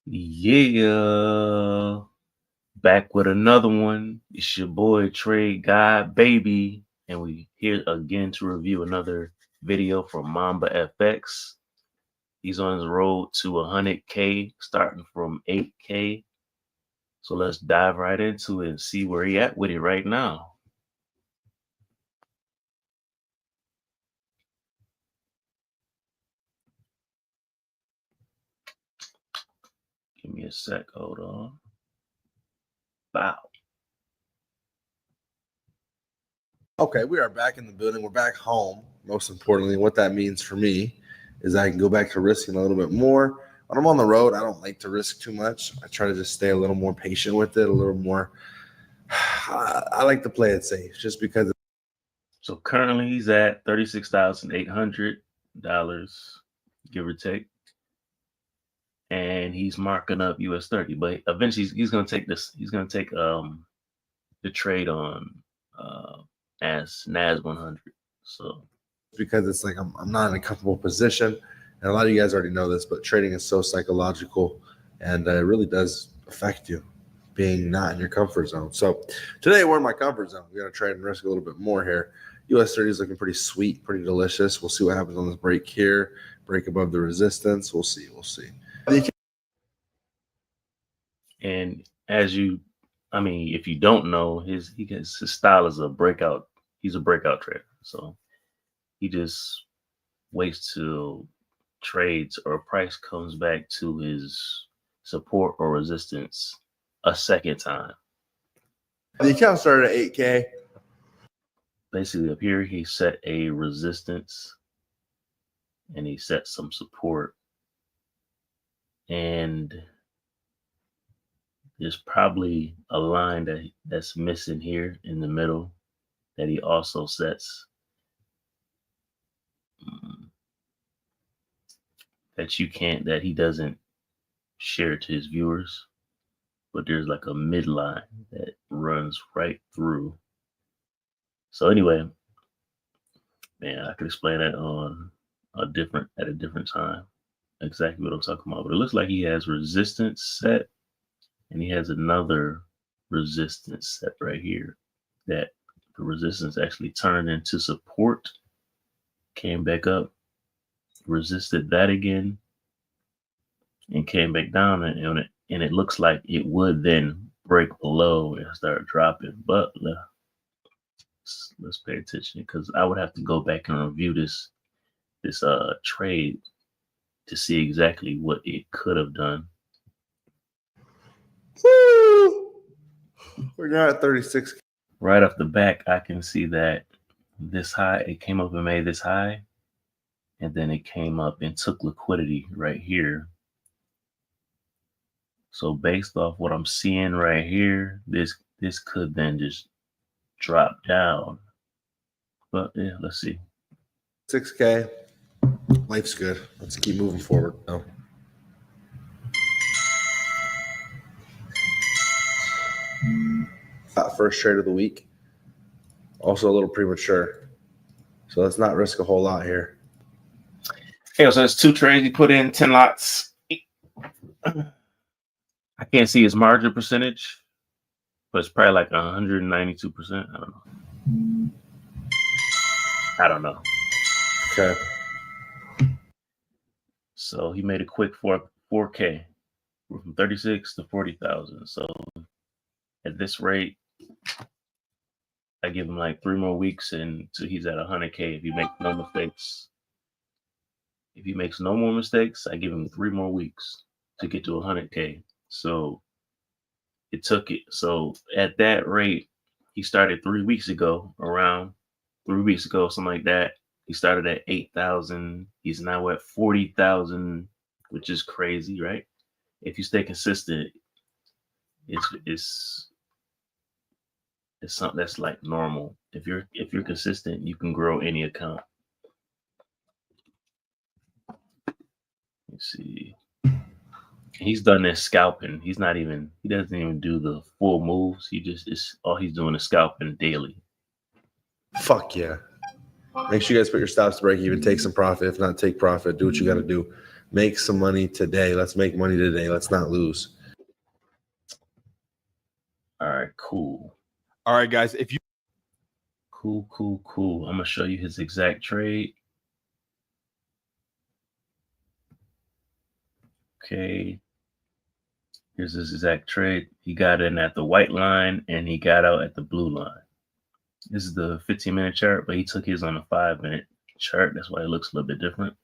Yeah, back with another one. It's your boy Trade Guy Baby, and we here again to review another video from Mambafx. He's on his road to 100K, starting from 8K. So let's dive right into it and see where he at with it right now. Give me a sec. Hold on. Wow. Okay, we are back in the building. We're back home. Most importantly, what that means for me is I can go back to risking a little bit more. When I'm on the road, I don't like to risk too much. I try to just stay a little more patient with it, a little more. I like to play it safe just because. So currently he's at $36,800, give or take. And he's marking up US 30, but eventually he's gonna take this. He's gonna take the trade on as NAS 100. So because it's like I'm not in a comfortable position, and a lot of you guys already know this, but trading is so psychological, and it really does affect you being not in your comfort zone. So today we're in my comfort zone. We got to trade and risk a little bit more here. US 30 is looking pretty sweet, pretty delicious. We'll see what happens on this break here. Break above the resistance. We'll see. And if you don't know, his style is a breakout. He's a breakout trader. So he just waits till trades or price comes back to his support or resistance a second time. The account started at 8K. Basically, up here he set a resistance and he set some support, and there's probably a line that's missing here in the middle that he also sets that he doesn't share to his viewers, but there's like a midline that runs right through. So anyway, man, I could explain that at a different time, exactly what I'm talking about. But it looks like he has resistance set, and he has another resistance set right here that the resistance actually turned into support, came back up, resisted that again, and came back down, and it looks like it would then break below and start dropping. But let's pay attention, because I would have to go back and review this trade to see exactly what it could have done. We're now at 36. Right off the back, I can see that this high, it came up and made this high, and then it came up and took liquidity right here. So based off what I'm seeing right here, this could then just drop down. But yeah, let's see. 6K. Life's good. Let's keep moving forward now. First trade of the week. Also a little premature. So let's not risk a whole lot here. Okay, so it's two trades. You put in 10 lots. I can't see his margin percentage, but it's probably like 192%. I don't know. Okay. So he made a quick 4K from 36 to 40,000. So at this rate, I give him like 3 more weeks until he's at 100K. If he makes no mistakes, if he makes no more mistakes, I give him 3 more weeks to get to 100K. So it took it. So at that rate, he started 3 weeks ago, something like that. He started at 8,000. He's now at 40,000, which is crazy, right? If you stay consistent, it's something that's like normal. If you're consistent, you can grow any account. Let's see. He's done this scalping. He doesn't even do the full moves. All he's doing is scalping daily. Fuck yeah. Make sure you guys put your stops to break even, take some profit. If not, take profit. Do what you got to do. make some money today. Let's make money today. Let's not lose. All right, cool. All right, guys. If you Cool. I'm gonna show you his exact trade. Okay. Here's his exact trade. He got in at the white line and he got out at the blue line. This is the 15-minute chart, but he took his on a 5-minute chart. That's why it looks a little bit different.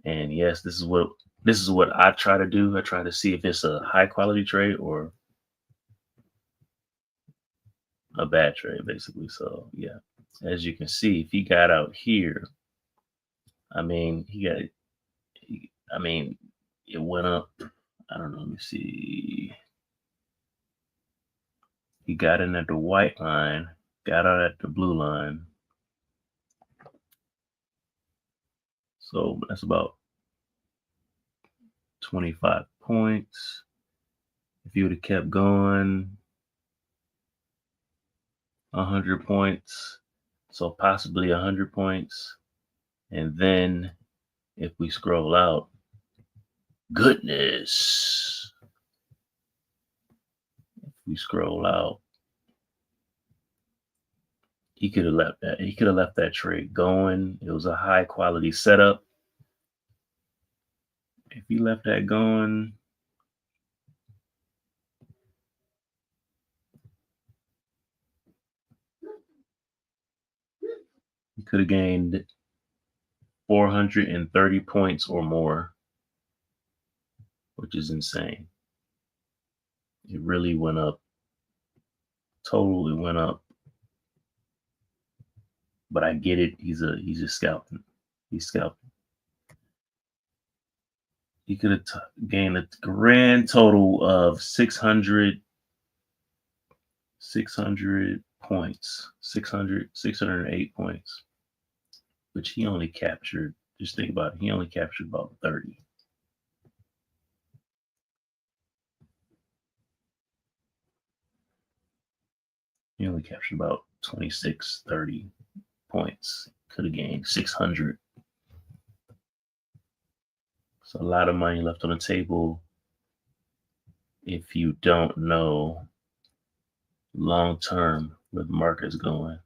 And yes, this is what I try to do. I try to see if it's a high quality trade or a bad trade, basically. So yeah, as you can see, if he got out here, I mean, it went up. I don't know. Let me see. He got in at the white line, got out at the blue line. So that's about 25 points. If you would have kept going, 100 points. So possibly 100 points. And then if we scroll out, goodness. If we scroll out, he could have left that. He could have left that trade going. It was a high quality setup. If he left that going, he could have gained 430 points or more, which is insane. It really went up. Totally went up. But I get it. He's just scalping. He's scalping. He could have gained a grand total of 600 points, 608 points, which he only captured. Just think about it. He only captured about 30. He only captured about 26, 30 points. Could have gained 600. So a lot of money left on the table if you don't know long term where the market's going.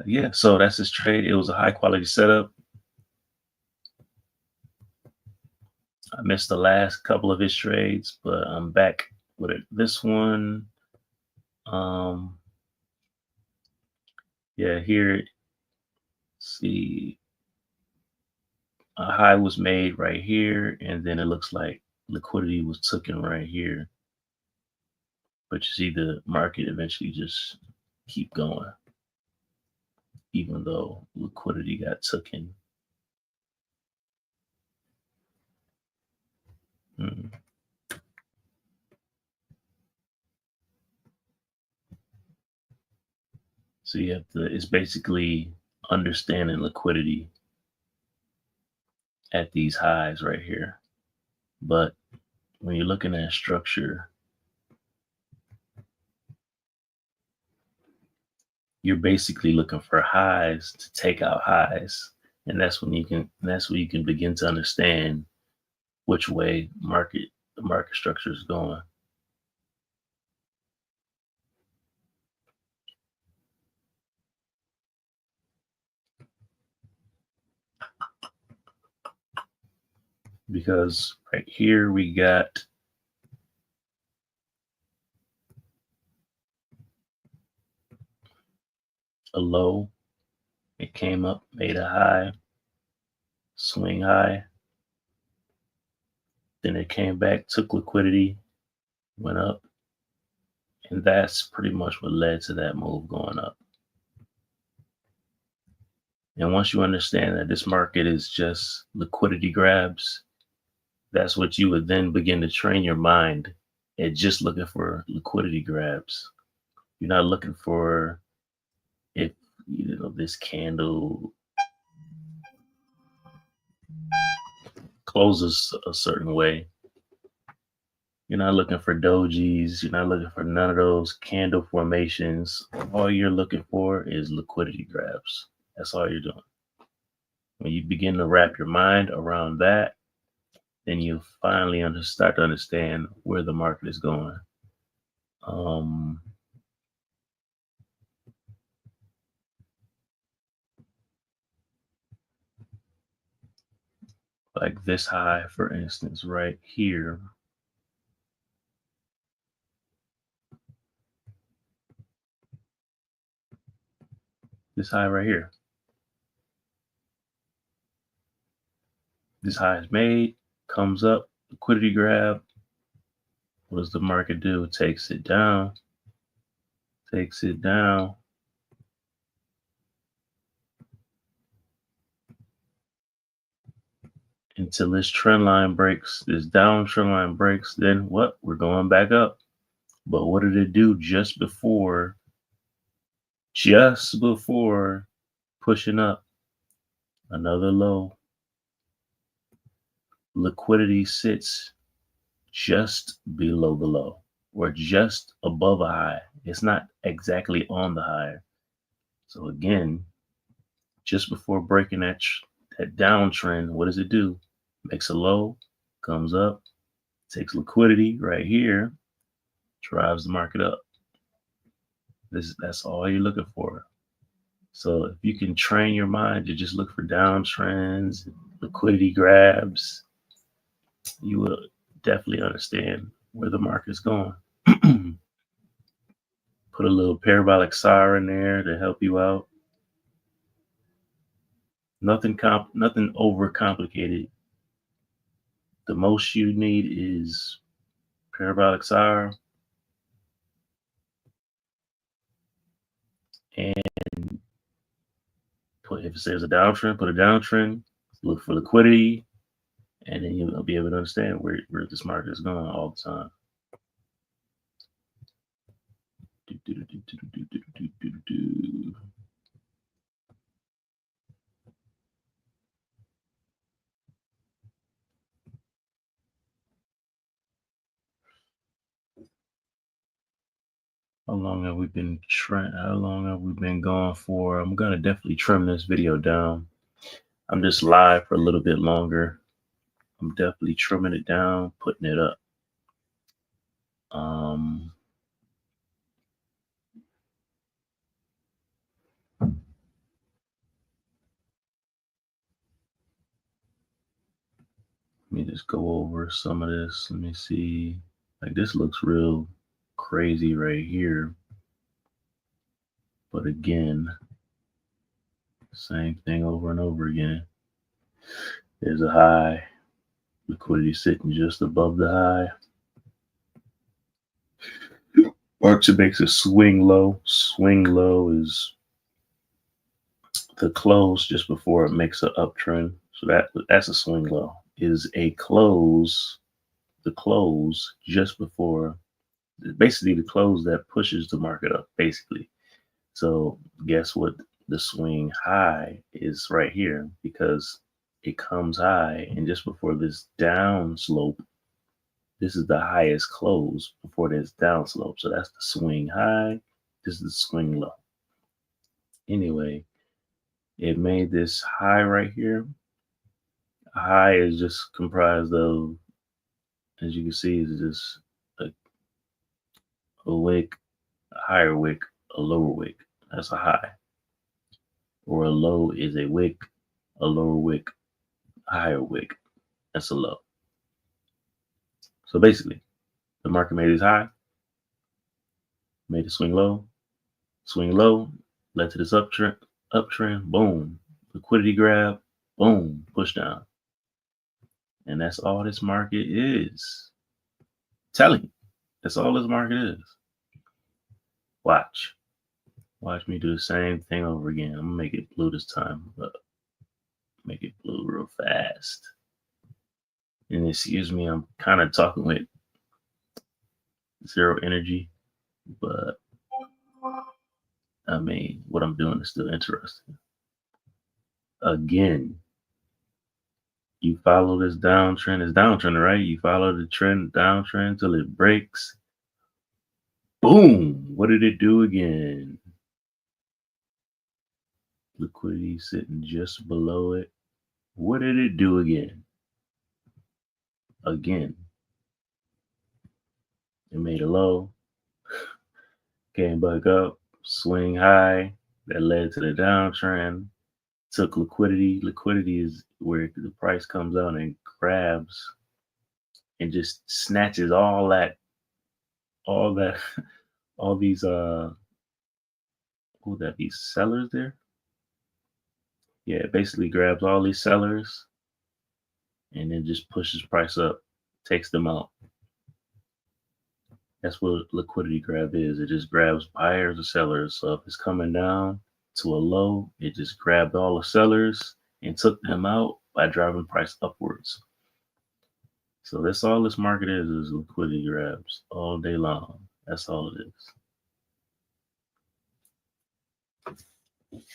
Yeah, so that's his trade. It was a high quality setup. I missed the last couple of his trades, but I'm back with it. This one, yeah, here, see, a high was made right here, and then it looks like liquidity was taken right here. But you see the market eventually just keep going, even though liquidity got taken. So you have to, it's basically understanding liquidity at these highs right here. But when you're looking at structure, you're basically looking for highs to take out highs. And that's when you can begin to understand which way the market structure is going. Because right here we got a low, it came up, made a high, swing high, then it came back, took liquidity, went up, and that's pretty much what led to that move going up. And once you understand that this market is just liquidity grabs, that's what you would then begin to train your mind at just looking for liquidity grabs. You're not looking for if this candle closes a certain way. You're not looking for dojis. You're not looking for none of those candle formations. All you're looking for is liquidity grabs. That's all you're doing. When you begin to wrap your mind around that, then you finally start to understand where the market is going. Um, like this high, for instance, right here. This high right here. This high is made, comes up, liquidity grab. What does the market do? Takes it down, takes it down. Until this trend line breaks, this down trend line breaks, then what? We're going back up. But what did it do just before pushing up? Another low. Liquidity sits just below the low or just above a high. It's not exactly on the high. So again, just before breaking that downtrend, what does it do? Makes a low, comes up, takes liquidity right here, drives the market up. That's all you're looking for. So if you can train your mind to just look for downtrends, liquidity grabs, you will definitely understand where the market's going. Put a little parabolic SAR in there to help you out. Nothing over complicated. The most you need is parabolic SAR and if it says a downtrend, put a downtrend, look for liquidity, and then you'll be able to understand where this market is going all the time. How long have we been going for? I'm gonna definitely trim this video down. I'm just live for a little bit longer. I'm definitely trimming it down, putting it up. Let me just go over some of this. Let me see. Like this looks real crazy right here. But again, same thing over and over again. There's a high, liquidity sitting just above the high. Market makes a swing low. Swing low is the close just before it makes an uptrend. So that's a swing low. Is a close, the close just before, basically the close that pushes the market up, basically. So guess what? The swing high is right here because it comes high, and just before this down slope, this is the highest close before this down slope. So that's the swing high. This is the swing low. Anyway, it made this high right here. High is just comprised of, as you can see, is just a wick, a higher wick, a lower wick. That's a high. Or a low is a wick, a lower wick, a higher wick. That's a low. So basically, the market made its high, made it swing low, led to this uptrend, boom, liquidity grab, boom, push down. And that's all this market is. Telling you, that's all this market is. Watch me do the same thing over again. I'm gonna make it blue this time, but make it blue real fast. And excuse me, I'm kind of talking with zero energy, but I mean, what I'm doing is still interesting. Again, You follow this downtrend. It's downtrend, right? You follow the trend downtrend till it breaks. Boom! What did it do again? Liquidity sitting just below it. What did it do again? Again. It made a low, came back up, swing high. That led to the downtrend. Took liquidity. Liquidity is where the price comes out and grabs and just snatches all that, all these who that be sellers there? Yeah, it basically grabs all these sellers and then just pushes price up, takes them out. That's what liquidity grab is. It just grabs buyers or sellers. So if it's coming down to a low, it just grabbed all the sellers and took them out by driving price upwards. So that's all this market is liquidity grabs all day long. That's all it is.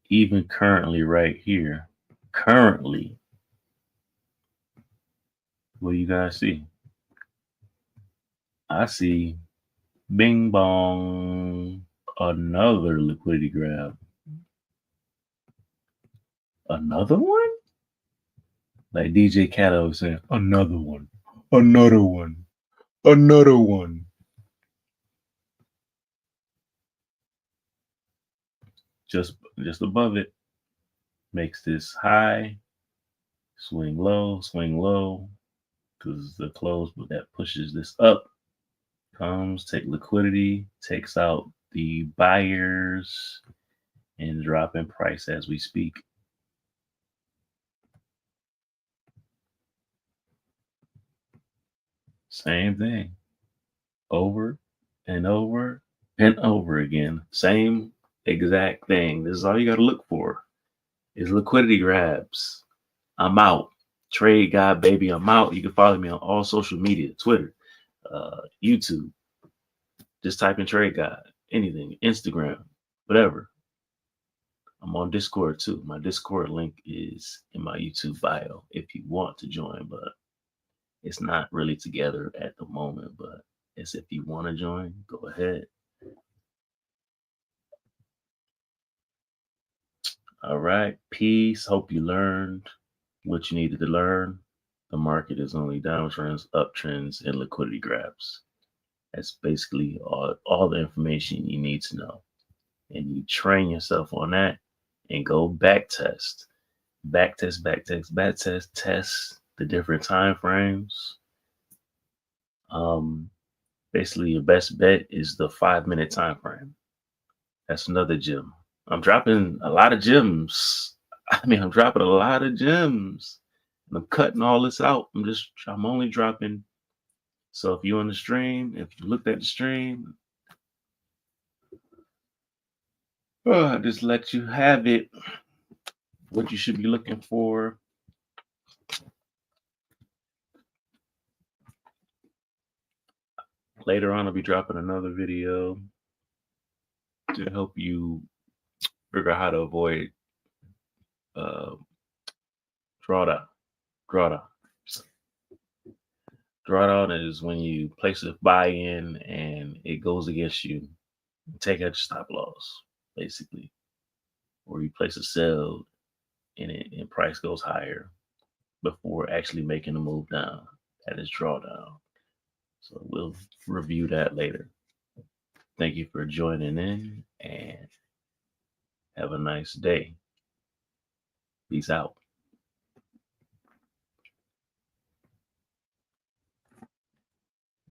Even currently right here, currently, what do you guys see? I see bing bong, another liquidity grab. Another one? Like DJ Khaled was saying, another one, another one, another one. Just above it makes this high, swing low, because the close that pushes this up comes, take liquidity, takes out the buyers, and drop in price as we speak. Same thing, over and over and over again. Same exact thing. This is all you got to look for is liquidity grabs. I'm out. Trade guy, baby, I'm out. You can follow me on all social media, Twitter, YouTube. Just type in trade guy, anything, Instagram, whatever. I'm on Discord too. My Discord link is in my YouTube bio if you want to join, but it's not really together at the moment. But it's if you want to join, go ahead. All right. Peace. Hope you learned what you needed to learn. The market is only downtrends, uptrends, and liquidity grabs. That's basically all the information you need to know. And you train yourself on that and go back test, test the different time frames. Basically, your best bet is the 5-minute time frame. That's another gem. I'm dropping a lot of gems. I'm dropping a lot of gems. And I'm cutting all this out. I'm only dropping. So if you're on the stream, if you looked at the stream, I just let you have it. What you should be looking for. Later on, I'll be dropping another video to help you figure out how to avoid drawdown. Drawdown is when you place a buy-in and it goes against you. Take out your stop loss, basically. Or you place a sell and price goes higher before actually making a move down. That is drawdown. So we'll review that later. Thank you for joining in and have a nice day. Peace out.